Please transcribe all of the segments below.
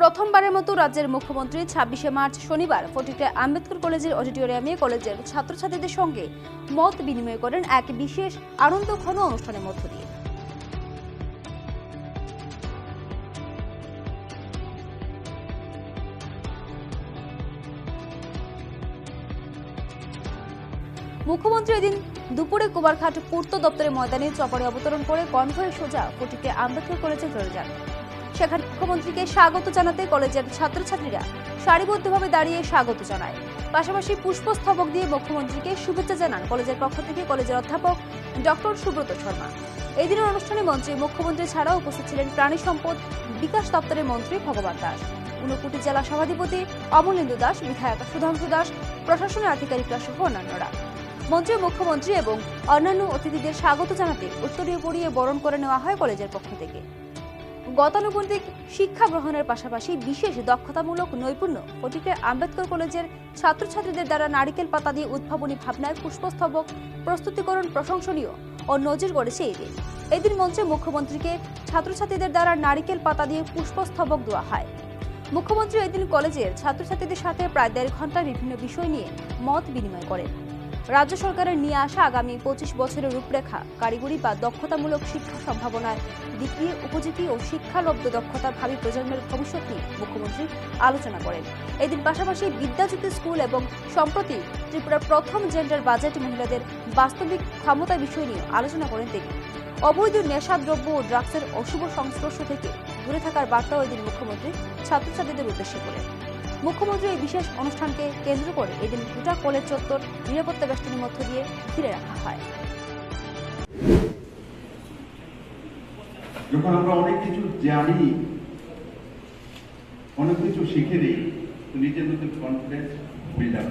প্রথমবারের মতো রাজ্যের মুখ্যমন্ত্রী ২৬শে মার্চ শনিবার ফটিকরা আম্বেদকর কলেজের অডিটোরিয়ামে কলেজের ছাত্রছাত্রীদের সঙ্গে মত বিনিময় করেন এক বিশেষ আনন্দঘন অনুষ্ঠানের মধ্য দিয়ে। মুখ্যমন্ত্রী এদিন দুপুরে কুমারঘাট পূর্ত দপ্তরের ময়দানে চপারে অবতরণ করে কনভয়ে সোজা ফটিকরা আম্বেদকর কলেজে চলে যান। সেখানে মুখ্যমন্ত্রীকে স্বাগত জানাতে কলেজের ছাত্রছাত্রীরা সারিবদ্ধভাবে দাঁড়িয়ে স্বাগত জানায়। পাশাপাশি পুষ্পস্তবক দিয়ে মুখ্যমন্ত্রীকে শুভেচ্ছা জানান কলেজের পক্ষ থেকে কলেজের অধ্যাপক ডক্টর সুব্রত শর্মা। এই দিনের অনুষ্ঠানে মঞ্চে মুখ্যমন্ত্রী ছাড়াও উপস্থিত ছিলেন প্রাণী সম্পদ বিকাশ দপ্তরের মন্ত্রী ভগবান দাস, ঊনকোটি জেলা সভাধিপতি অমলেন্দু দাস, বিধায়ক সুধাংশু দাস, প্রশাসনের আধিকারিকরা সহ অন্যান্যরা। মঞ্চে মুখ্যমন্ত্রী এবং অন্যান্য অতিথিদের স্বাগত জানাতে উত্তরীয় পরিয়ে বরণ করে নেওয়া হয় কলেজের পক্ষ থেকে। গতানুগতিক শিক্ষা গ্রহণের পাশাপাশি বিশেষ দক্ষতামূলক নৈপুণ্য ফটিকরা আম্বেদকর কলেজের ছাত্রছাত্রীদের দ্বারা নারিকেল পাতা দিয়ে উদ্ভাবনী ভাবনায় পুষ্পস্তবক প্রস্তুতিকরণ প্রশংসনীয় ও নজির গড়েছে এদিন। এদিন মঞ্চে মুখ্যমন্ত্রীকে ছাত্রছাত্রীদের দ্বারা নারিকেল পাতা দিয়ে পুষ্পস্তবক দেওয়া হয়। মুখ্যমন্ত্রী এদিন কলেজের ছাত্রছাত্রীদের সাথে প্রায় ১.৫ ঘন্টা বিভিন্ন বিষয় নিয়ে মত বিনিময় করেন। রাজ্য সরকারের নিয়ে আসা আগামী ২৫ বছরের রূপরেখা, কারিগরি বা দক্ষতামূলক শিক্ষা সম্ভাবনার দিক দিয়ে উপযোগী ও শিক্ষালব্ধ দক্ষতা ভাবী প্রজন্মের ভবিষ্যৎ নিয়ে মুখ্যমন্ত্রী আলোচনা করেন। এদিন পাশাপাশি বিদ্যাজ্যোতি স্কুল এবং সম্প্রতি ত্রিপুরার প্রথম জেন্ডার বাজেট মহিলাদের বাস্তবিক ক্ষমতা বিষয় নিয়ে আলোচনা করেন তিনি। অবৈধ নেশাদ্রব্য ও ড্রাগসের অশুভ সংস্পর্শ থেকে দূরে থাকার বার্তাও এদিন মুখ্যমন্ত্রী ছাত্রছাত্রীদের উদ্দেশ্যে করেন। মুখ্যমন্ত্রী এই বিশেষ অনুষ্ঠানকে কেন্দ্র করে এদিন গোটা কলেজ চত্বর নিরাপত্তা বেষ্টনীর মধ্য দিয়ে ঘিরে রাখা হয়। যখন আমরা অনেক কিছু জানি, অনেক কিছু শিখে নিই, তো নিজের মধ্যে কনফিডেন্স বিল্ড আপ।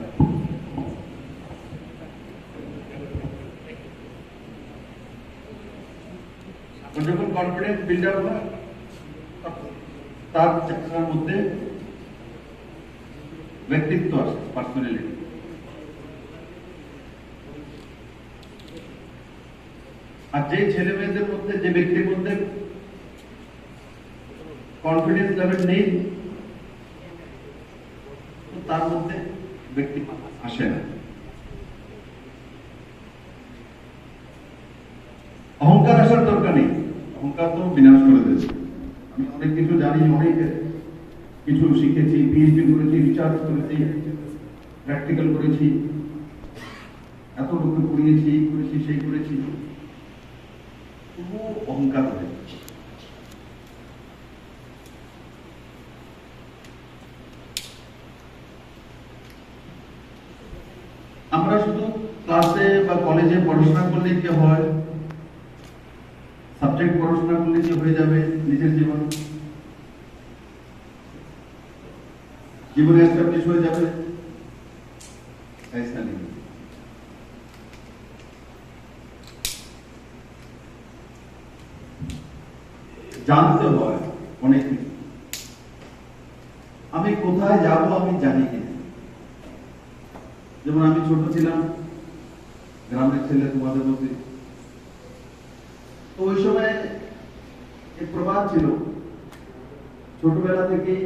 যখন কনফিডেন্স বিল্ড আপ হয় তার মধ্যে ব্যক্তিত্ব আসে, পার্সোনালিটি। আর যে ছেলে মেয়েদের মধ্যে, যে ব্যক্তির মধ্যে কনফিডেন্স লেভেল নেই, তার মধ্যে ব্যক্তিত্ব আসে না। অহংকার আসার দরকার নেই, অহংকার তো বিনাশ করে দেবে। আমি অনেক কিছু জানি, অনেক কিছু শিখেছি, পিএইচডি করেছি, রিসার্চ করেছি, প্র্যাকটিক্যাল করেছি, এত লোককে পড়িয়েছি, এই করেছি, সেই করেছি, তবুও অহংকার হয়ে যাচ্ছে। আমরা শুধু ক্লাসে বা কলেজে পড়াশোনা করলে কি হয়, সাবজেক্ট পড়াশোনা করলে কি হয়ে যাবে নিজের জীবনে এস্টাবলিশ হয়ে যাবে, ऐसा नहीं। জানতে হয় অনেক কিছু। আমি কোথায় যাব আমি জানি কিনা। যেমন আমি ছোট ছিলাম, গ্রামের ছেলে তোমাদের মধ্যে, তো ওই সময় এক প্রবাদ ছিল, ছোটবেলা থেকেই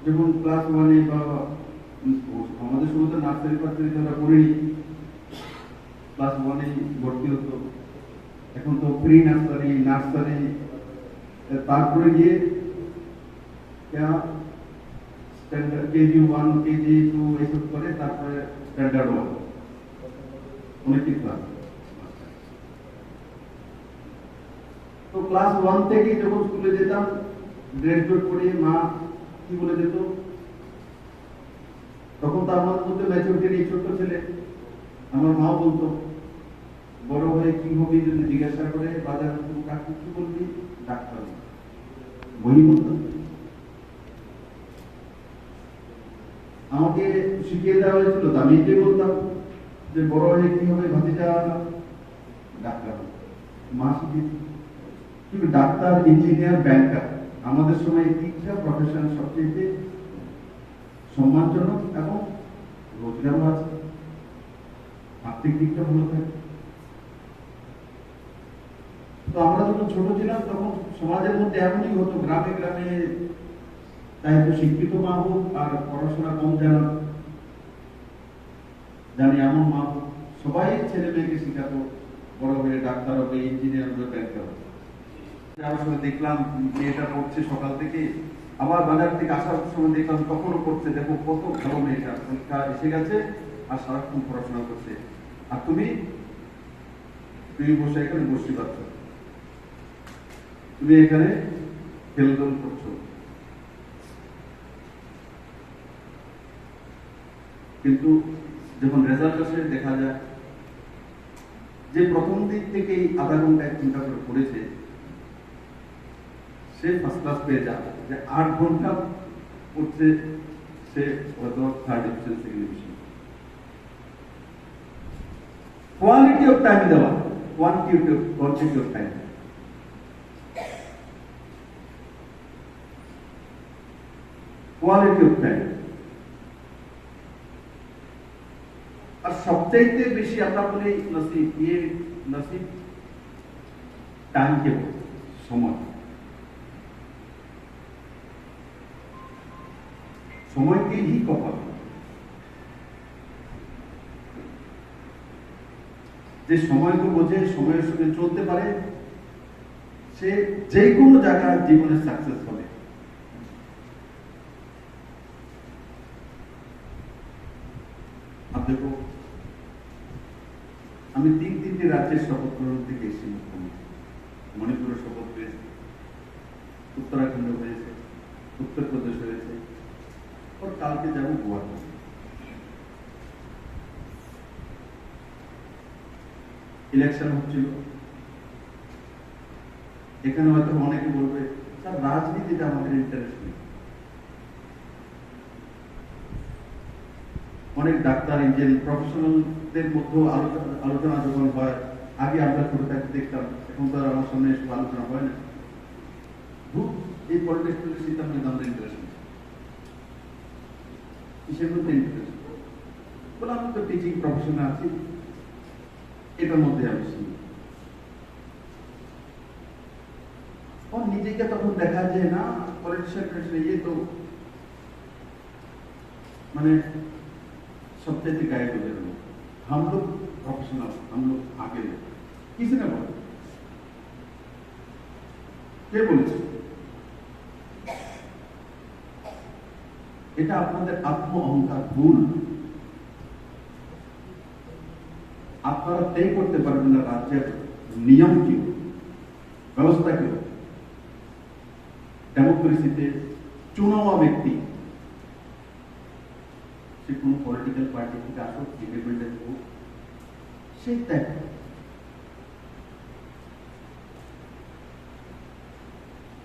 যখন ক্লাস 1-এ বা আমাদের সময় তো নার্সারি ফার্সারি আমরা পড়িনি, ক্লাস 1-এ ভর্তি হতো। এখন তো প্রি নার্সারি, নার্সারি, তারপরে গিয়ে স্ট্যান্ডার্ড কেজি 1, কেজি 2 এইসব করে, তারপরে স্ট্যান্ডার্ড 1 অনেক ক্লাস। তো ক্লাস 1 থেকে যখন স্কুলে যেতাম, ড্রেস ড্রেস পরিয়ে মা কি বলে যেত, তখন তো আমার মধ্যে ম্যাচুরিটি নেই, ছোট ছেলে। আমার মা বলতো, বড় হয়ে কি হবি যদি জিজ্ঞাসা করে, বাজার কাকু কি বলবি, ডাক্তার বই বলতাম। আমাকে শিখিয়ে দেওয়া হয়েছিল, আমি এটাই বলতাম যে বড় হয়ে কি হবে, ভাতিজা ডাক্তার। মা শিখিয়েছে, কিন্তু ডাক্তার, ইঞ্জিনিয়ার, ব্যাংকার আমাদের সময় তিনটা প্রফেশন সবচেয়ে সম্মানজনক এবং রোজগারও আছে, আর্থিক দিকটা ভালো থাকে। তো আমরা যখন ছোট ছিলাম তখন সমাজের মধ্যে এমনই হতো, গ্রামে গ্রামে তাই তো শিক্ষিত মা হোক আর পড়াশোনা কম জানি এমন মা হোক, সবাই ছেলে মেয়েকে শিখাতো বড় হয়ে ডাক্তার হবে, ইঞ্জিনিয়ার হবে, ব্যাংকার হবে। যাওয়ার সময় দেখলাম মেয়েটা পড়ছে সকাল থেকে, আবার বাজার থেকে আসার সময় দেখলাম তখনও পড়ছে। দেখো কত ভালো মেয়েটা, পরীক্ষা এসে গেছে আর সারাক্ষণ পড়াশোনা করছে, আর তুমি বসে এখানে বসতে পারছ, তুমি এখানে খেলদোল করছো। কিন্তু যখন রেজাল্ট আসে দেখা যায় যে প্রথম দিক থেকেই আধা ঘন্টা 1 ঘন্টা করে পড়েছে, সে ফার্স্ট ক্লাস পেয়ে যায়। যে 8 ঘন্টা পড়ছে সে হয়তো 3rd division, 2nd division. Quality of time দেওয়া, quantity of time. Quality of time. আর সবচাইতে বেশি আমরা বলি নসিব, নসিব টাইম কে সময়। সময়কে হি কপাল। যে সময়কে বোঝে, সময়ের সঙ্গে চলতে পারে, সে যে কোনো জায়গায় জীবনে সাকসেস হবে। দেখো, আমি 3টি রাজ্যের শপথ গ্রহণ থেকে এসেছি। মুখ্যমন্ত্রী মণিপুরের শপথ হয়েছে, উত্তরাখণ্ড হয়েছে, উত্তরপ্রদেশ হয়েছে, और কালকে যাব গোয়াতে। ইলেকশন হচ্ছিল, এখানে হয়তো অনেকে বলবে স্যার রাজনীতিতে আমাদের ইন্টারেস্ট নেই। অনেক ডাক্তার, ইঞ্জিনিয়ারিং প্রফেশনালদের মধ্যে আলোচনা যখন হয়, আগে আমরা ছোট থাকতে দেখতাম, এখন তো আর আমার সামনে এসব আলোচনা হয় না। এই পলিটিক্স সিস্টেম নিয়ে আমাদের ইন্টারেস্ট নেই। কিসের মধ্যে ইন্টারেস্ট? বলে আমি তো টিচিং প্রফেশনে আছি, এটার মধ্যে আমি নিজেকে তখন দেখা যায় না পলিটিশিয়ান, ইয়ে তো মানে सबसे गायब हो गए। हम लोग प्रोफेशनल, हम लोग आगे लोग। किसी ने बोला, কে বলেছে? এটা আপনাদের আত্ম অহংকার, ভুল। আপনারা তৈরি করতে পারবেন না রাজ্যের নিয়ম কি, ব্যবস্থা কি। ডেমোক্রেসিতে চুনাওয়া ব্যক্তি, সে কোনো পলিটিক্যাল পার্টি থেকে আসুক, ইন্ডিপেন্ডেন্ট হোক, সে ত্যাগ।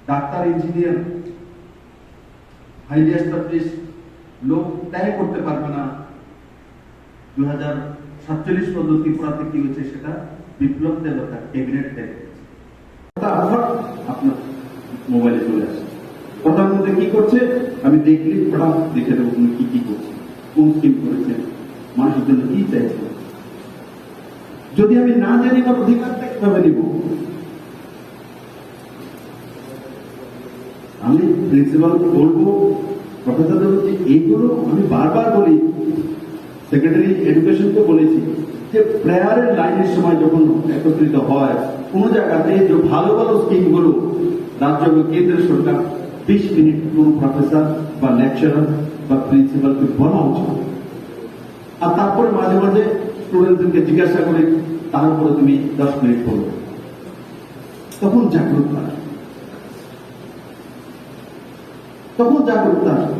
ডাক্তার, ইঞ্জিনিয়ার, হাইলি এস্টাবলিশ লোক ত্যাগ করতে পারবে না। 2047 পর্যন্ত ত্রিপুরাতে কি হয়েছে সেটা বিপ্লব দেবতা ক্যাবিনেট ত্যাগ করেছে। আপনার মোবাইলে চলে আসে, কথার মধ্যে কি করছে আমি দেখলে পড়া দেখে দেবো কি কি করছে, কোন স্কিম করেছে, মানুষের জন্য কি চাইছে। যদি আমি না জানি আমার অধিকারটা কিভাবে নিব? আমি প্রিন্সিপালকে বলবো, প্রফেসর বলছি, এইগুলো আমি বারবার বলি, সেক্রেটারি এডুকেশনকে বলেছি যে প্রেয়ারের লাইনের সময় যখন একত্রিত হয় কোন জায়গাতে যে ভালো ভালো স্কিমগুলো রাজ্য এবং কেন্দ্রের সরকার 20 মিনিট কোন প্রফেসর বা লেকচারার বা প্রিন্সিপালকে বলা উচিত। আর তারপরে মাঝে মাঝে স্টুডেন্টদেরকে জিজ্ঞাসা করে তারপরে তুমি 10 মিনিট বলবে, তখন জাগ্রত আসে, তখন জাগ্রত আসে।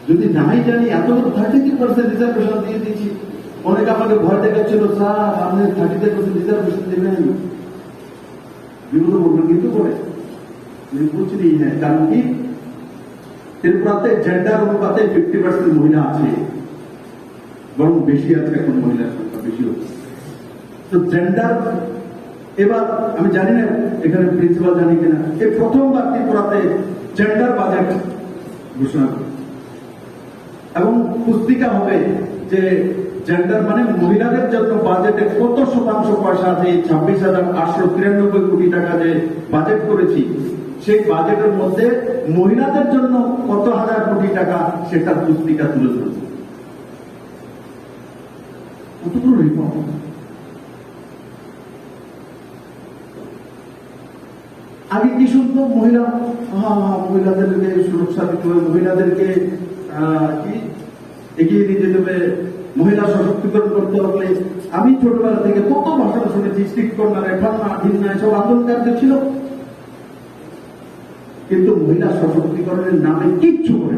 যদি নাই জানি, এত 33% রিজার্ভেশন দিয়ে দিচ্ছি, অনেকে আমাকে ভয় দেখাচ্ছিল, স্যার আপনি 33% রিজার্ভেশন দেবেন, বিগত বলবেন কিন্তু করে कुछ नहीं है। कारण की त्रिपुराते जेंडार অনুপাতে 50% মহিলা আছে, বরং বেশি আছে, এখন মহিলার সংখ্যা বেশি হচ্ছে। তো জেন্ডার, এবার আমি জানি না এখানে প্রিন্সিপাল জানি কিনা, এই প্রথমবার ত্রিপুরাতে জেন্ডার বাজেট ঘোষণা করে এবং পুস্তিকা হবে যে জেন্ডার মানে মহিলাদের জন্য বাজেটে কত শতাংশ পয়সা আছে, 26,893 কোটি টাকা যে বাজেট করেছি, সেই বাজেটের মধ্যে মহিলাদের জন্য কত হাজার কোটি টাকা সেটার পুস্তিকা তুলে ধরছে। কতগুলো রিফর্ম। আগে কি শুনতো মহিলা, মহিলাদেরকে সুরক্ষা দিতে হবে, মহিলাদেরকে কি এগিয়ে নিয়ে যেতে হবে, মহিলা সশক্তিকরণ করতে হবে। আমি ছোটবেলা থেকে কত ভাষণ শুনেছি, স্ট্রিক্ট কর্নার, এফান্না, ঢিন্না, এসব আন্দোলন কার্য ছিল, কিন্তু মহিলা সশক্তিকরণের নামে কিচ্ছু করে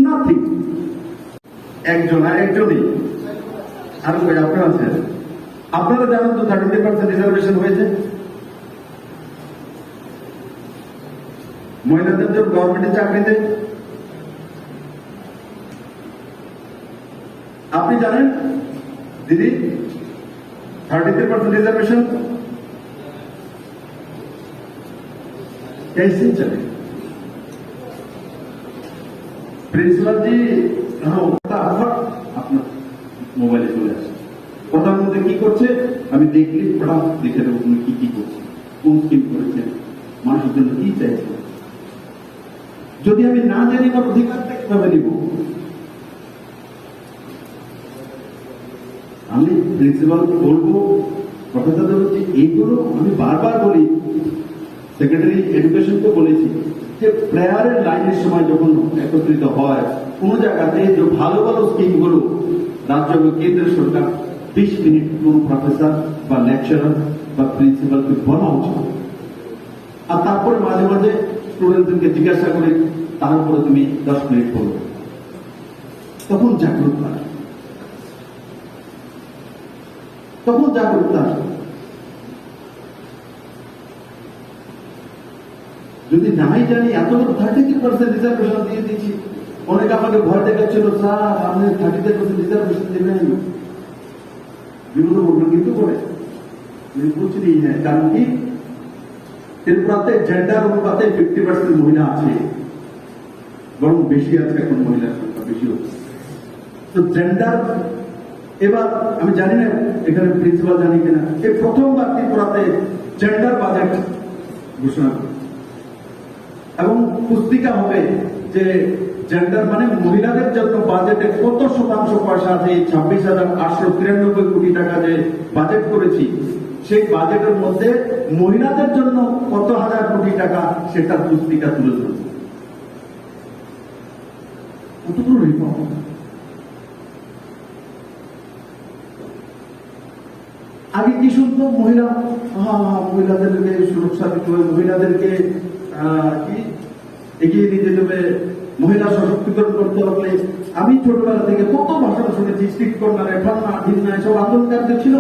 না। ঠিক একজন আর একজনই আরো আপনারা আছেন, আপনারা জানেন তো 33% রিজার্ভেশন হয়েছে মহিলাদের জন্য গভর্নমেন্টের চাকরিতে। আপনি জানেন দিদি 33% रिजर्वेशन कैसे चले? প্রিন্সিপাল জি আপনার মোবাইলে চলে আসে, কথার মধ্যে কি করছে আমি দেখলি ফটাফট দেখে দেবো তুমি কি কি করছে, কোন স্কিম করেছে, মানুষের জন্য কি চাইছে। যদি আমি না জানি আমার অধিকারটা কিভাবে নিব? আমি প্রিন্সিপালকে বলবো, প্রফেসর যে এইগুলো আমি বারবার বলি, সেক্রেটারি এডুকেশনকে বলেছি যে প্রেয়ারের লাইনের সময় যখন একত্রিত হয় কোন জায়গাতে যে ভালো ভালো স্কিমগুলো রাজ্য এবং কেন্দ্রের সরকার 20 মিনিট কোন প্রফেসর বা লেকচারার বা প্রিন্সিপালকে বলা উচিত, আর তারপরে মাঝে মাঝে স্টুডেন্টদেরকে জিজ্ঞাসা করে তারপরে তুমি 10 মিনিট বলো, তখন জাগ্রত আসে, তখন জাগ্রত আসে। যদি নাই জানি এত 33% রিজার্ভেশন দিয়ে দিচ্ছি, অনেকে আমাকে ভয় দেখাচ্ছিল, স্যার আপনি 33% রিজার্ভেশন দেবেন, বিরোধ করবেন, কিন্তু করে कुछ नहीं है। कारण की त्रिपुराते जेंडार অনুপাতে 50% মহিলা আছে, বরং বেশি আছে, এখন মহিলার সংখ্যা বেশি হচ্ছে। তো জেন্ডার এবার আমি জানি না এখানে প্রিন্সিপাল জানি কিনা, এই প্রথমবার ত্রিপুরাতে জেন্ডার বাজেট ঘোষণা করে এবং পুস্তিকা হবে যে জেন্ডার মানে মহিলাদের জন্য বাজেটে কত শতাংশ পয়সা আছে, 26,893 কোটি টাকা যে বাজেট করেছি, সেই বাজেটের মধ্যে মহিলাদের জন্য কত হাজার কোটি টাকা সেটার পুস্তিকা তুলে ধরছে। কতগুলো রিফর্ম। আগে কি শুনতো মহিলা, মহিলাদেরকে সুরক্ষা দিতে হবে, মহিলাদেরকে কি এগিয়ে নিয়ে যেতে হবে, মহিলা সশক্তিকরণ করতে হবে। আমি ছোটবেলা থেকে কত ভাষণ শুনেছি, স্ট্রিক্ট কর্নার, এফান্না, ঢিন্না, এসব আন্দোলন কার্য ছিল,